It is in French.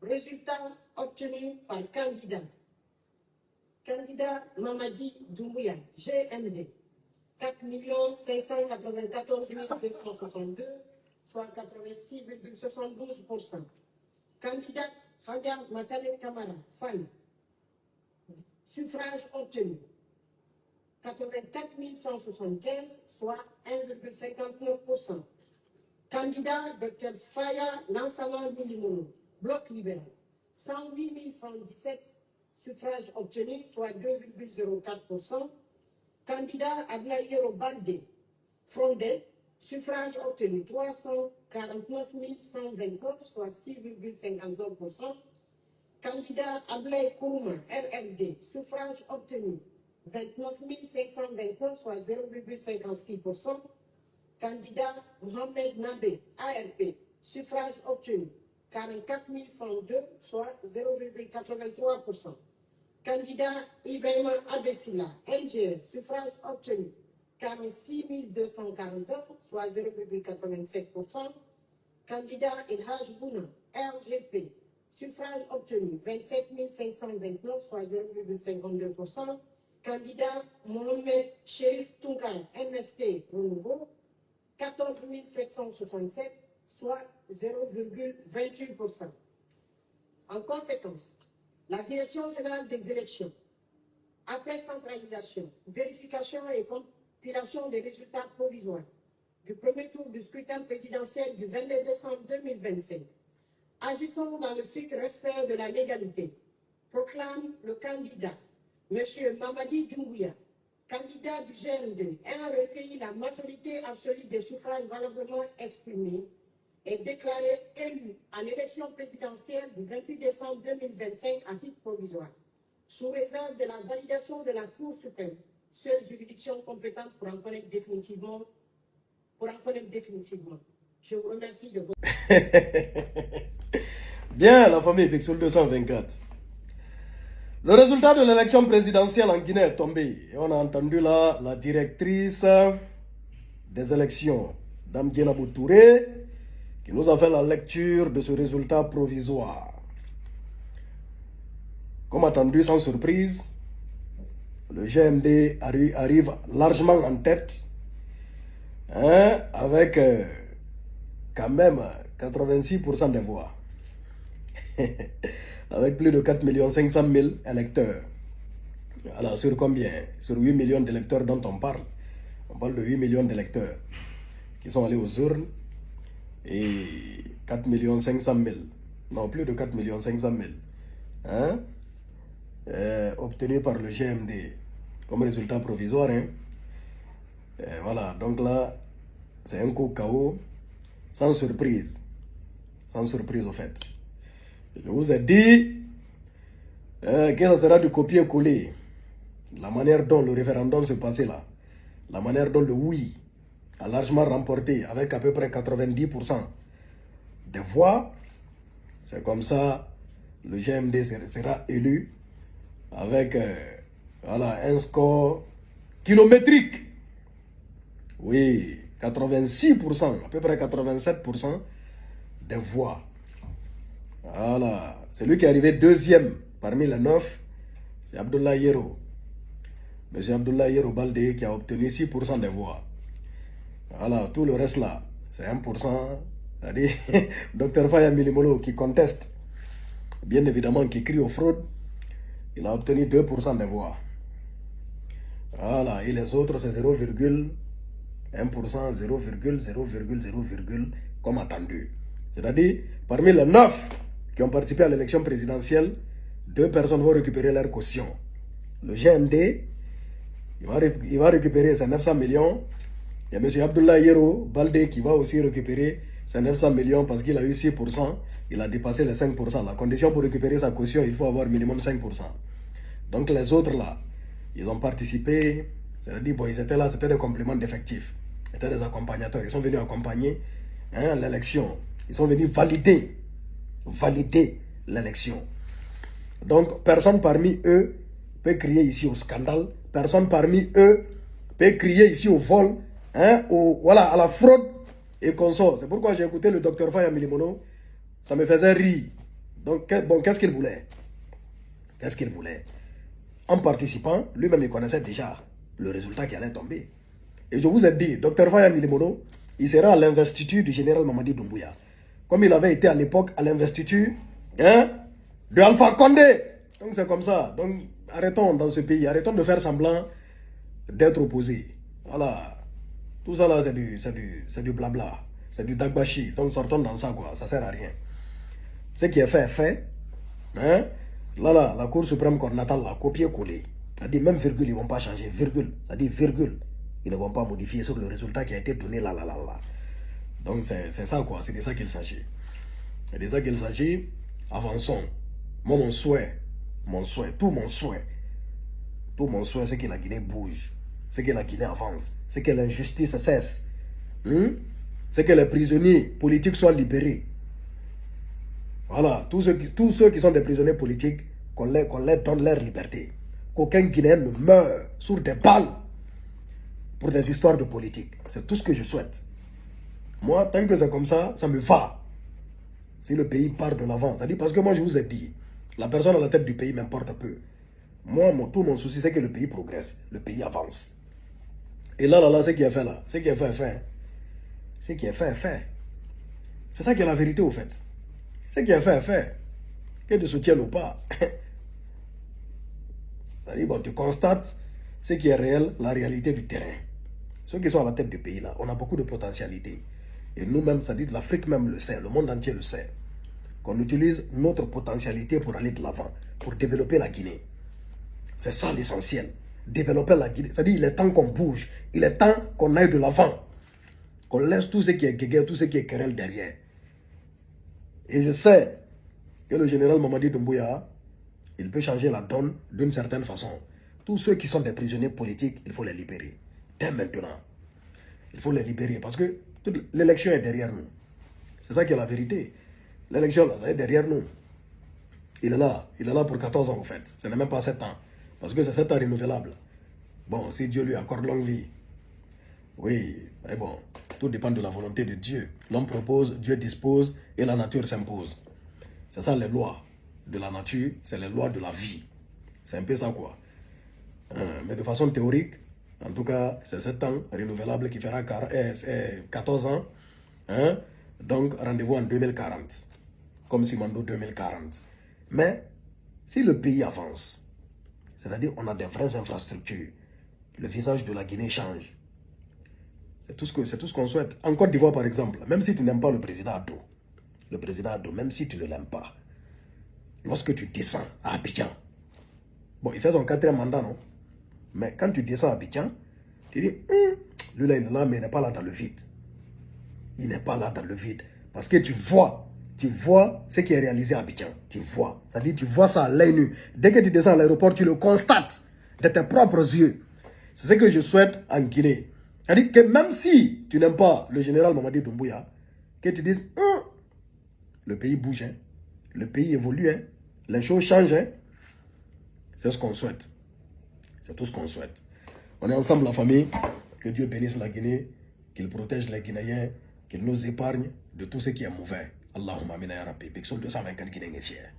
Résultats obtenus par candidat. Candidat Mamadi Doumbouya, GMD, 4 594 262, soit 86,72%. Candidate Hagar Matale Kamara, femme, suffrage obtenu, 84 175, soit 1,59%. Candidat Dr Faya Lansana Milimono, bloc libéral, 108 117 suffrages obtenus, soit 2,04%. Candidat Ablaïero Balde, Frondet, suffrage obtenu, 349 129, soit 6,59%. Candidat Ablaï Kourma, RFD, suffrage obtenu, 29 529, soit 0,56%. Candidat Mohamed Nabe, ARP, suffrage obtenu, 44 102, soit 0,83%. Candidat Ibrahima Abessila, NGR, suffrage obtenu, 46 242, soit 0,87%. Candidat Elhaj Bouna, RGP, suffrage obtenu, 27 529, soit 0,52%. Candidat Mohamed Sherif Tounkar, MST, Renouveau, 14 767, soit 0,28%. En conséquence, la Direction générale des élections, après centralisation, vérification et compilation des résultats provisoires du premier tour du scrutin présidentiel du 22 décembre 2025, agissant dans le strict respect de la légalité, proclame le candidat, M. Mamadi Doumbouya, candidat du GMD, ayant recueilli la majorité absolue des suffrages valablement exprimés, est déclaré élu à l'élection présidentielle du 28 décembre 2025 à titre provisoire, sous réserve de la validation de la Cour suprême, seule juridiction compétente pour en connaître définitivement. Je vous remercie de votre... Bien, la famille Pixel 224. Le résultat de l'élection présidentielle en Guinée est tombé. Et on a entendu là la directrice des élections, Dame Dienabou Touré, qui nous a fait la lecture de ce résultat provisoire. Comme attendu, sans surprise, le GMD arrive largement en tête, avec quand même 86% des voix. Avec plus de 4 500 000 électeurs. Alors, sur combien? Sur 8 millions d'électeurs dont on parle. On parle de 8 millions d'électeurs qui sont allés aux urnes. Et 4 500 000. Non, plus de 4 500 000. Obtenus par le GMD comme résultat provisoire. Voilà, donc là, c'est un coup KO sans surprise. Sans surprise au fait. Je vous ai dit que ça sera du copier-coller. La manière dont le référendum se passait là. La manière dont le oui a largement remporté avec à peu près 90% des voix. C'est comme ça le GMD sera élu avec voilà, un score kilométrique. Oui, 86%, à peu près 87% des voix. Voilà, celui qui est arrivé deuxième parmi les 9, c'est Abdoulaye Yero. Monsieur Abdoulaye Yero Baldé qui a obtenu 6% des voix. Voilà, tout le reste là, c'est 1%. C'est-à-dire, Dr Faya Milimolo qui conteste, bien évidemment qui crie aux fraudes, il a obtenu 2% des voix. Voilà, et les autres c'est 0,1%, 0,0,0, comme attendu. C'est-à-dire, parmi les 9 qui ont participé à l'élection présidentielle, 2 personnes vont récupérer leur caution. Le GMD, il va récupérer ses 900 millions. Il y a M. Abdoulaye Yero Baldé qui va aussi récupérer ses 900 millions parce qu'il a eu 6%. Il a dépassé les 5%. La condition pour récupérer sa caution, il faut avoir minimum 5%. Donc les autres là, ils ont participé. C'est-à-dire, bon, ils étaient là, c'était des compléments d'effectifs. C'était des accompagnateurs. Ils sont venus accompagner l'élection. Ils sont venus valider l'élection. Donc, personne parmi eux peut crier ici au scandale. Personne parmi eux peut crier ici au vol, voilà, à la fraude et consort. C'est pourquoi j'ai écouté le docteur Faya Milimono. Ça me faisait rire Donc, bon, qu'est-ce qu'il voulait? Qu'est-ce qu'il voulait? En participant, lui-même, il connaissait déjà le résultat qui allait tomber. Et je vous ai dit, Dr Faya Milimono, il sera à l'investiture du général Mamadi Doumbouya. Comme il avait été à l'époque à l'investiture de Alpha Condé. Donc c'est comme ça. Donc arrêtons dans ce pays, arrêtons de faire semblant d'être opposés. Voilà. Tout ça là, c'est du blabla. C'est du dagbashi. Donc sortons dans ça, quoi. Ça sert à rien. Ce qui est fait est fait. Hein? Là, la Cour suprême coordinatale l'a copié-collé. Ça dit même virgule, ils ne vont pas changer. Virgule. Ça dit virgule. Ils ne vont pas modifier sur le résultat qui a été donné là. Donc c'est ça, quoi. C'est de ça qu'il s'agit. C'est de ça qu'il s'agit. Avançons. Moi, mon souhait, tout mon souhait, c'est que la Guinée bouge. C'est que la Guinée avance. C'est que l'injustice cesse. C'est que les prisonniers politiques soient libérés. Voilà, tous ceux qui sont des prisonniers politiques, qu'on leur donne leur liberté. Qu'aucun Guinéen ne meure sur des balles pour des histoires de politique. C'est tout ce que je souhaite. Moi, tant que c'est comme ça, ça me va. Si le pays part de l'avant, ça dit parce que moi je vous ai dit, la personne à la tête du pays m'importe peu. Moi, tout mon souci, c'est que le pays progresse, le pays avance. Et là, ce qui est fait là, ce qui est fait est fait. Ce qui est fait est fait. C'est ça qui est la vérité au fait. Ce qui est fait est fait. Que tu soutiennes ou pas. C'est-à-dire, bon, tu constates ce qui est réel, la réalité du terrain. Ceux qui sont à la tête du pays là, on a beaucoup de potentialités. Et nous-mêmes, c'est-à-dire l'Afrique même le sait, le monde entier le sait. Qu'on utilise notre potentialité pour aller de l'avant, pour développer la Guinée. C'est ça l'essentiel. Développer la Guinée. C'est-à-dire il est temps qu'on bouge. Il est temps qu'on aille de l'avant. Qu'on laisse tout ce qui est guéguerre, tout ce qui est querelle derrière. Et je sais que le général Mamadi Doumbouya, il peut changer la donne d'une certaine façon. Tous ceux qui sont des prisonniers politiques, il faut les libérer. Dès maintenant. Il faut les libérer parce que l'élection est derrière nous. C'est ça qui est la vérité. L'élection, là, ça est derrière nous. Il est là pour 14 ans, en fait. Ce n'est même pas 7 ans. Parce que c'est 7 ans renouvelable. Bon, si Dieu lui accorde longue vie. Oui, mais bon, tout dépend de la volonté de Dieu. L'homme propose, Dieu dispose et la nature s'impose. C'est ça les lois de la nature, c'est les lois de la vie. C'est un peu ça, quoi. Mais de façon théorique, en tout cas, c'est 7 ans renouvelable qui fera 14 ans. Donc, rendez-vous en 2040. Comme Simando 2040. Mais, si le pays avance, c'est-à-dire on a des vraies infrastructures, le visage de la Guinée change. C'est tout ce qu'on souhaite. En Côte d'Ivoire, par exemple, même si tu n'aimes pas le président Addo, même si tu ne l'aimes pas, lorsque tu descends à Abidjan, bon, il fait son 4e mandat, non? Mais quand tu descends à Abidjan, tu dis, lui là, il est là, mais il n'est pas là dans le vide. Il n'est pas là dans le vide. Parce que tu vois ce qui est réalisé à Abidjan. Tu vois. C'est-à-dire, tu vois ça à l'œil nu. Dès que tu descends à l'aéroport, tu le constates de tes propres yeux. C'est ce que je souhaite en Guinée. C'est-à-dire que même si tu n'aimes pas le général Mamadi Doumbouya, que tu dises, le pays bouge, hein. Le pays évolue, hein. Les choses changent. Hein. C'est ce qu'on souhaite. C'est tout ce qu'on souhaite. On est ensemble, la famille. Que Dieu bénisse la Guinée, qu'il protège les Guinéens, qu'il nous épargne de tout ce qui est mauvais. Allahumma amina ya Rabbi. Bixol 224 Guinéens est fier.